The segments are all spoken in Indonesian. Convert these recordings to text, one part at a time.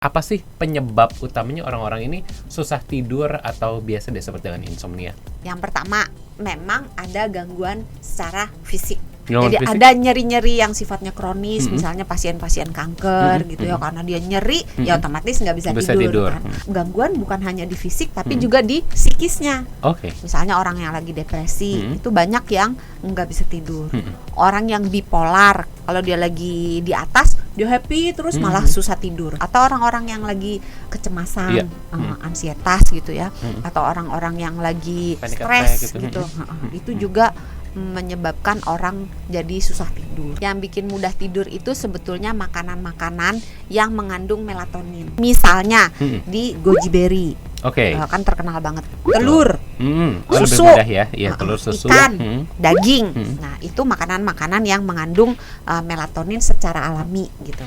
Apa sih penyebab utamanya orang-orang ini susah tidur atau biasa disebut dengan insomnia? Yang pertama, memang ada gangguan secara fisik. Gangguan Jadi fisik? ada nyeri-nyeri yang sifatnya kronis, misalnya pasien-pasien kanker gitu ya, karena dia nyeri, ya otomatis nggak bisa tidur. Kan? Gangguan bukan hanya di fisik, tapi juga di psikisnya. Oke. Misalnya orang yang lagi depresi, itu banyak yang nggak bisa tidur. Orang yang bipolar, kalau dia lagi di atas, dia happy terus malah susah tidur. Atau orang-orang yang lagi kecemasan, ansietas gitu ya, atau orang-orang yang lagi Panic stres attack gitu. gitu. Itu juga menyebabkan orang jadi susah tidur. Yang bikin mudah tidur itu sebetulnya makanan-makanan yang mengandung melatonin. Misalnya di goji berry, Oke. kan terkenal banget. Telur, Lebih susu, mudah ya, telur, susu, ikan, daging. Nah, itu makanan-makanan yang mengandung melatonin secara alami gitu.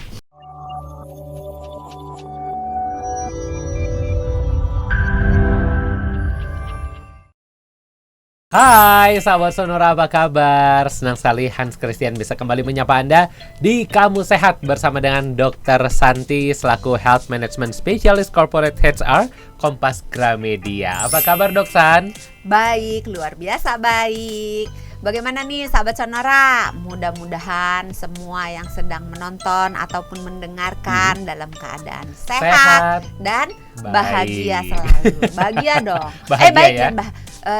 Hai sahabat Sonora, apa kabar? Senang sekali Hans Christian bisa kembali menyapa Anda di Kamu Sehat bersama dengan Dr. Santi selaku Health Management Specialist Corporate HR Kompas Gramedia. Apa kabar Dok San? Baik, luar biasa baik. Bagaimana nih sahabat Sonora? Mudah-mudahan semua yang sedang menonton ataupun mendengarkan dalam keadaan sehat dan bahagia selalu. Bahagia dong. Bahagia Baik ya? dan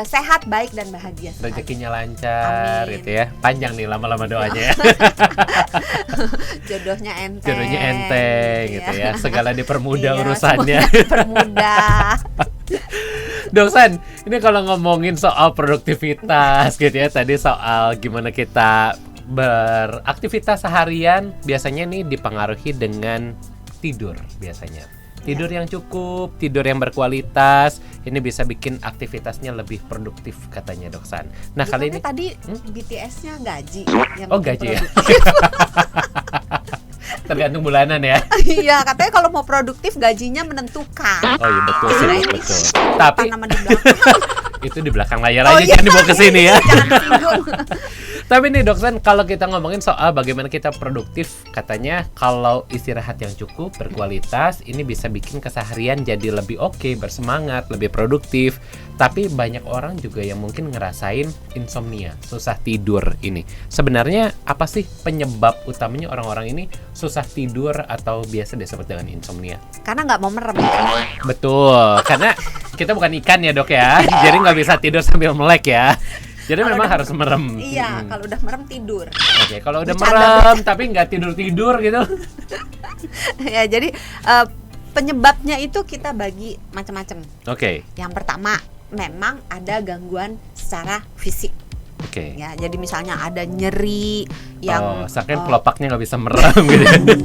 sehat, baik dan bahagia selalu. Rezekinya lancar. Amin. Gitu ya. Panjang nih lama-lama doanya ya. Jodohnya enteng. Jodohnya enteng gitu ya. Segala dipermudah Iya, urusannya. semuanya dipermudah. Dok San, ini kalau ngomongin soal produktivitas gitu ya, tadi soal gimana kita beraktivitas seharian, biasanya nih dipengaruhi dengan tidur biasanya. Tidur yang cukup, tidur yang berkualitas, ini bisa bikin aktivitasnya lebih produktif katanya Dok San. Nah, kali ini tadi BTS-nya gaji yang Oh, bikin gaji ya? produktif. Tergantung bulanan ya. Iya, katanya kalau mau produktif gajinya menentukan. Oh iya betul sih, Nah, ini betul. apa Tapi nama di belakang? itu di belakang layar Oh, aja, iya. jangan dibawa ke sini ya. Jangan disinggung. Tapi nih Dok San, kalau kita ngomongin soal bagaimana kita produktif, katanya kalau istirahat yang cukup, berkualitas, ini bisa bikin keseharian jadi lebih oke, bersemangat, lebih produktif. Tapi banyak orang juga yang mungkin ngerasain insomnia, susah tidur ini. Sebenarnya apa sih penyebab utamanya orang-orang ini susah tidur atau biasa disebut dengan insomnia? Karena nggak mau merem. Betul, karena kita bukan ikan ya Dok ya, jadi nggak bisa tidur sambil melek ya. Jadi Kalau memang udah- harus merem. Iya, kalau udah merem tidur. Oke, kalau udah Bercanda, merem tapi nggak tidur-tidur gitu. Ya, jadi penyebabnya itu kita bagi macam-macam. Oke, Yang pertama, memang ada gangguan secara fisik. oke. Ya, jadi misalnya ada nyeri yang Saking pelopaknya nggak bisa merem gitu.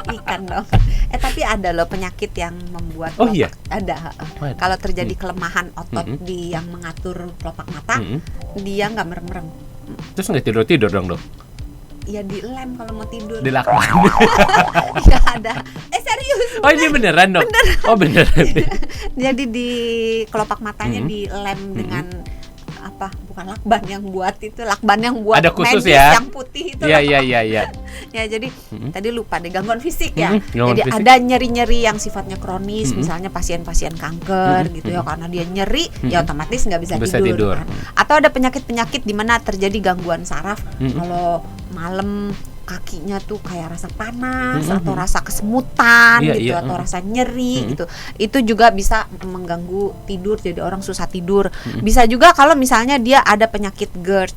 ikan dong. Tapi ada loh penyakit yang membuat Oh, kelopak. iya? Ada. Waduh. Kalau terjadi kelemahan otot di yang mengatur kelopak mata, dia nggak merem-merem. Terus nggak tidur-tidur dong Dok? Ya dilem kalau mau tidur. Dilakban. Ya ada. Serius. Oh ini beneran Dok? Oh beneran. Jadi di kelopak matanya dilem dengan apa? Bukan lakban yang buat itu, lakban yang buat Ada khusus medis ya? yang putih itu. Iya loh. iya iya iya. Ya jadi tadi lupa deh, gangguan fisik ya. Gangguan Jadi fisik. ada nyeri-nyeri yang sifatnya kronis, misalnya pasien-pasien kanker gitu ya, karena dia nyeri, ya otomatis nggak bisa, Bisa tidur. tidur. Kan? Atau ada penyakit-penyakit di mana terjadi gangguan saraf, kalau malam kakinya tuh kayak rasa panas atau rasa kesemutan Iya, gitu, iya. atau rasa nyeri gitu. Itu juga bisa mengganggu tidur, jadi orang susah tidur. Bisa juga kalau misalnya dia ada penyakit GERD,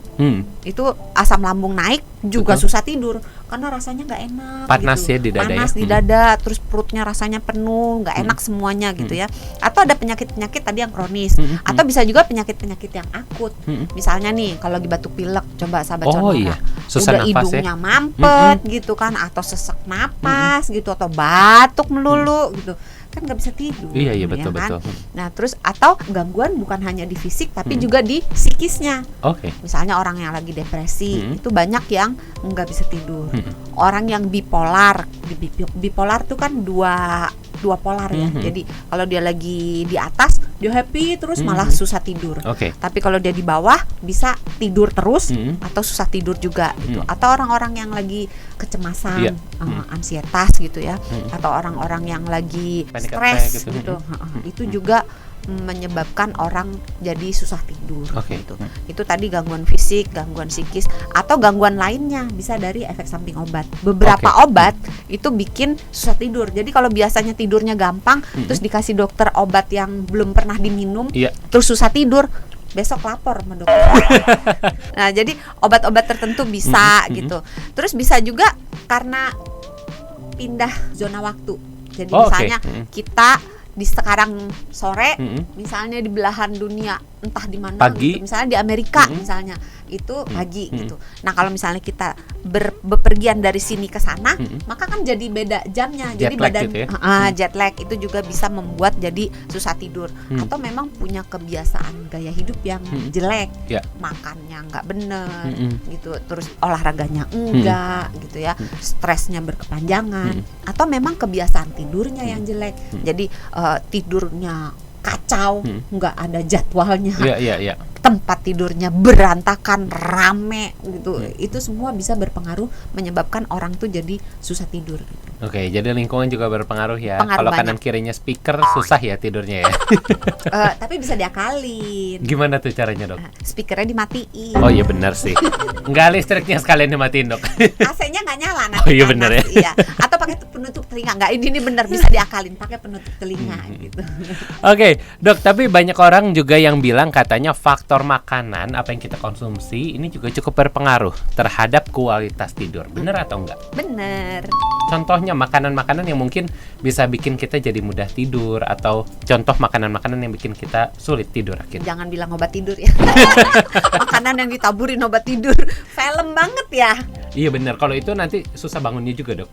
itu asam lambung naik juga Betul. susah tidur karena rasanya nggak enak. Panas gitu. ya di dada Panas ya? di dada, terus perutnya rasanya penuh, nggak enak semuanya gitu ya. Atau ada penyakit-penyakit tadi yang kronis, atau bisa juga penyakit-penyakit yang akut. Misalnya nih kalau lagi batuk pilek, coba sahabat Oh Sonora, iya, susah udah nafas ya. hidungnya mampet gitu kan, atau sesak napas gitu, atau batuk melulu gitu, kan nggak bisa tidur. Iya iya ya betul kan? betul. Nah terus atau gangguan bukan hanya di fisik tapi juga di psikisnya. Oke. Misalnya orang yang lagi depresi, itu banyak yang nggak bisa tidur. Orang yang bipolar tuh kan dua dua polar ya. Mhm. Jadi kalau dia lagi di atas dia happy terus malah susah tidur. Oke. Tapi kalau dia di bawah bisa tidur terus Mhm. atau susah tidur juga gitu. Mhm. Atau orang-orang yang lagi kecemasan, Iya. ansietas gitu ya. Mhm. Atau orang-orang yang lagi Panic attack stres gitu. gitu. Itu juga menyebabkan orang jadi susah tidur Oke. gitu. Itu tadi gangguan fisik, gangguan psikis atau gangguan lainnya bisa dari efek samping obat. Beberapa Oke. obat itu bikin susah tidur. Jadi kalau biasanya tidurnya gampang terus dikasih dokter obat yang belum pernah diminum Iya. terus susah tidur, besok lapor sama dokter. Nah, jadi obat-obat tertentu bisa gitu. Terus bisa juga karena pindah zona waktu. Jadi Oh, oke. misalnya kita di sekarang sore, Mhm. misalnya di belahan dunia entah di mana, Pagi. gitu. Misalnya di Amerika, Mhm. misalnya itu pagi Mhm. gitu. Nah kalau misalnya kita bepergian dari sini ke sana, Mhm. maka kan jadi beda jamnya. Jet Jadi lag badan gitu ya? jet lag itu juga bisa membuat jadi susah tidur. Atau memang punya kebiasaan gaya hidup yang jelek, Ya. makannya nggak bener Mhm. gitu, terus olahraganya enggak gitu ya, stresnya berkepanjangan, atau memang kebiasaan tidurnya yang jelek. Jadi tidurnya kacau, nggak ada jadwalnya, Iya, iya, iya. tempat tidurnya berantakan, rame gitu. Itu semua bisa berpengaruh menyebabkan orang tuh jadi susah tidur. Oke, jadi lingkungan juga berpengaruh ya. Pengaruh Kalau kanan banyak. kirinya speaker susah ya tidurnya ya. Tapi bisa diakalin. Gimana tuh caranya, Dok? Speakernya dimatiin. Oh iya benar sih. Enggak, listriknya sekalian dimatiin, Dok. AC-nya nggak nyala nanti. Oh iya panas. bener ya. Iya. Atau pakai penutup telinga. Nggak, ini bener bisa diakalin pakai penutup telinga gitu. Oke, Dok, tapi banyak orang juga yang bilang katanya faktor makanan apa yang kita konsumsi ini juga cukup berpengaruh terhadap kualitas tidur. Benar atau enggak? Bener. Contohnya makanan-makanan yang mungkin bisa bikin kita jadi mudah tidur, atau contoh makanan-makanan yang bikin kita sulit tidur akhirnya. Jangan bilang obat tidur ya. Makanan yang ditaburin obat tidur. Film banget ya. Iya benar, kalau itu nanti susah bangunnya juga, Dok.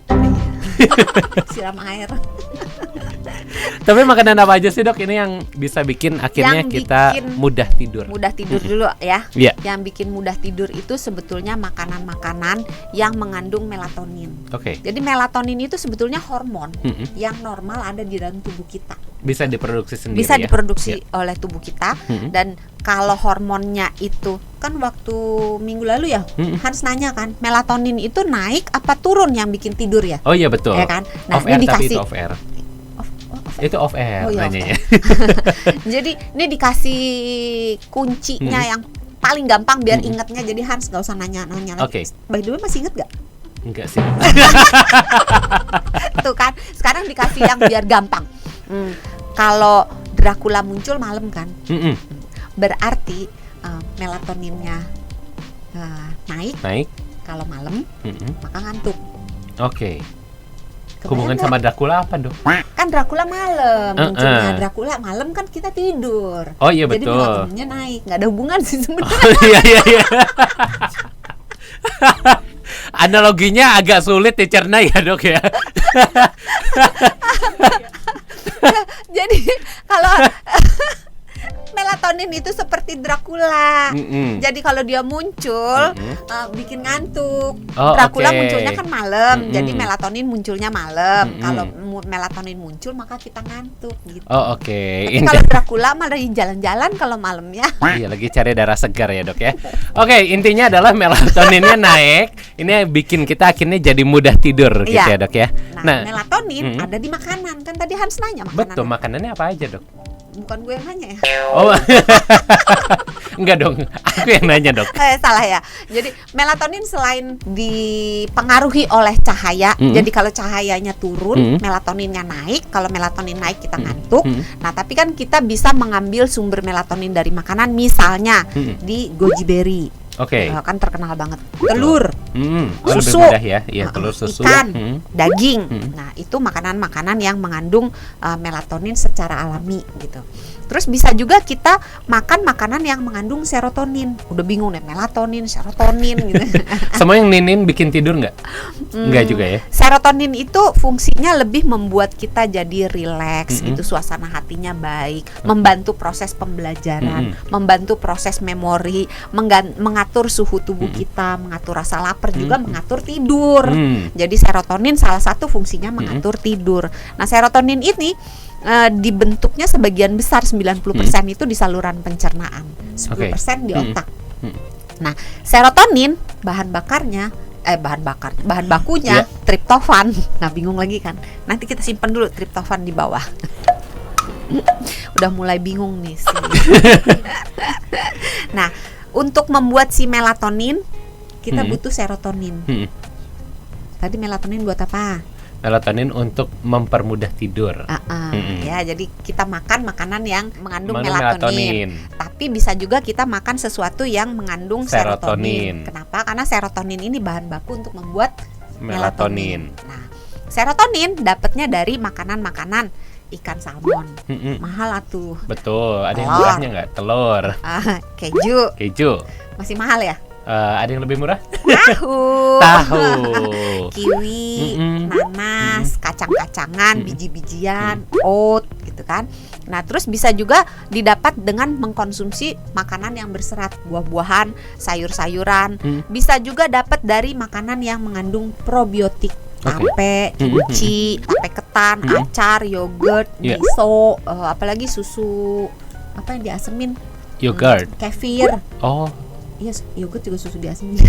Siram air. Tapi makanan apa aja sih, Dok, ini yang bisa bikin akhirnya Yang kita bikin mudah tidur? Mudah tidur dulu ya. Iya. Yang bikin mudah tidur itu sebetulnya makanan-makanan yang mengandung melatonin. Oke. Jadi melatonin itu sebetulnya hormon Mm-mm. yang normal ada di dalam tubuh kita. Bisa diproduksi sendiri Bisa ya? diproduksi Iya. oleh tubuh kita. Mm-mm. Dan kalau hormonnya itu kan waktu minggu lalu ya, Mm-mm. Hans nanya kan, melatonin itu naik apa turun yang bikin tidur ya? Oh iya betul. Ya kan? Nah, Off ini air, tapi dikasih itu off air. off- Itu off air Oh, iya, nanyanya. Jadi ini dikasih kuncinya yang paling gampang biar ingatnya. Jadi Hans nggak usah nanya-nanya lagi. Oke. By the way masih inget gak? Enggak sih. Tuh kan, sekarang dikasih yang biar gampang. Kalau Dracula muncul malam kan, Mm-mm. berarti melatoninnya naik. Naik. Kalau malam Mm-mm. maka ngantuk. Oke. Kebayang Hubungan nggak? sama Dracula apa, Dok? Kan Dracula malam munculnya. Uh-uh. Dracula malam kan kita tidur. Oh iya Jadi betul. melatoninnya naik, nggak ada hubungan sih sebenarnya. Oh, iya iya iya. Analoginya agak sulit dicerna ya, Dok ya. Jadi kalau melatonin itu seperti Dracula. Mm-mm. Jadi kalau dia muncul bikin ngantuk. Oh, Dracula oke. munculnya kan malam. Mm-mm. Jadi melatonin munculnya malam. Mm-mm. Kalau melatonin muncul maka kita ngantuk gitu. Oh oke. Tapi kalau Dracula malah jalan-jalan kalau malamnya. Iya lagi cari darah segar ya, Dok ya. Oke, intinya adalah melatoninnya naik. Ini bikin kita akhirnya jadi mudah tidur gitu Iya. ya, Dok ya. Nah, melatonin Mm-mm. ada di makanan. Kan tadi Hans nanya makanan. Betul, makanannya apa aja, Dok? Bukan gue yang nanya ya. Oh. Enggak dong, aku yang nanya, Dok. Salah ya. Jadi melatonin selain dipengaruhi oleh cahaya, jadi kalau cahayanya turun, melatoninnya naik. Kalau melatonin naik kita ngantuk. Nah, tapi kan kita bisa mengambil sumber melatonin dari makanan, misalnya di goji berry. Oke. Kan terkenal banget. Telur, Oh, lebih susu, mudah ya. Iya, telur, susu. ikan, daging. Nah, itu makanan-makanan yang mengandung melatonin secara alami gitu. Terus bisa juga kita makan makanan yang mengandung serotonin. Udah bingung deh, melatonin, serotonin gitu. Semua yang ninin bikin tidur nggak? Nggak juga ya? Serotonin itu fungsinya lebih membuat kita jadi rileks gitu, suasana hatinya baik, membantu proses pembelajaran, membantu proses memori, mengatur mengatur suhu tubuh kita, mengatur rasa lapar, juga mengatur tidur. Jadi serotonin salah satu fungsinya mengatur tidur. Nah, serotonin ini dibentuknya sebagian besar 90% itu di saluran pencernaan, 10% di otak. Nah, serotonin bahan bakunya triptofan. Nah, bingung lagi kan? Nanti kita simpan dulu triptofan di bawah. Udah mulai bingung nih sih. Nah, untuk membuat si melatonin kita butuh serotonin. Tadi melatonin buat apa? Melatonin untuk mempermudah tidur. Ya, jadi kita makan makanan yang mengandung melatonin. Tapi bisa juga kita makan sesuatu yang mengandung serotonin. Kenapa? Karena serotonin ini bahan baku untuk membuat melatonin. Nah, serotonin dapatnya dari makanan-makanan ikan salmon. Mahal atuh. Betul. Ada yang murahnya nggak? Telur. Keju. Masih mahal ya? Ada yang lebih murah? Tahu. Kiwi, nanas, kacang-kacangan, biji-bijian, oat gitu kan. Nah, terus bisa juga didapat dengan mengkonsumsi makanan yang berserat, buah-buahan, sayur-sayuran. Bisa juga dapat dari makanan yang mengandung probiotik. Tape, kimchi, tape ketan, acar, yogurt, miso, apalagi susu apa yang diasemin? Yogurt. Kefir. Oh. Iya, yogurt juga susu diasemin.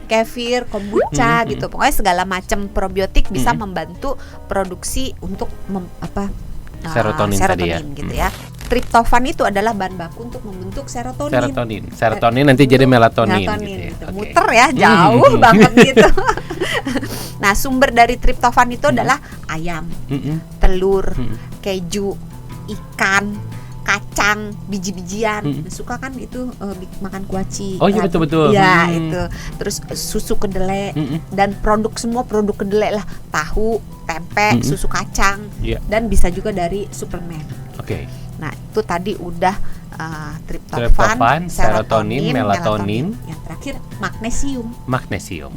Kefir, kombucha gitu. Pokoknya segala macam probiotik bisa membantu produksi untuk serotonin tadi ya. Gitu ya. Triptofan itu adalah bahan baku untuk membentuk serotonin. Serotonin nanti jadi melatonin gitu. Muter ya, jauh banget gitu. Nah, sumber dari triptofan itu adalah ayam, telur, keju, ikan, kacang, biji-bijian. Suka kan itu makan kuaci. Oh iya, betul-betul. Ya, itu. Terus susu kedelai dan semua produk kedelai lah, tahu, tempe, susu kacang, dan bisa juga dari suplemen. Nah, itu tadi udah triptofan, serotonin, melatonin, yang terakhir magnesium.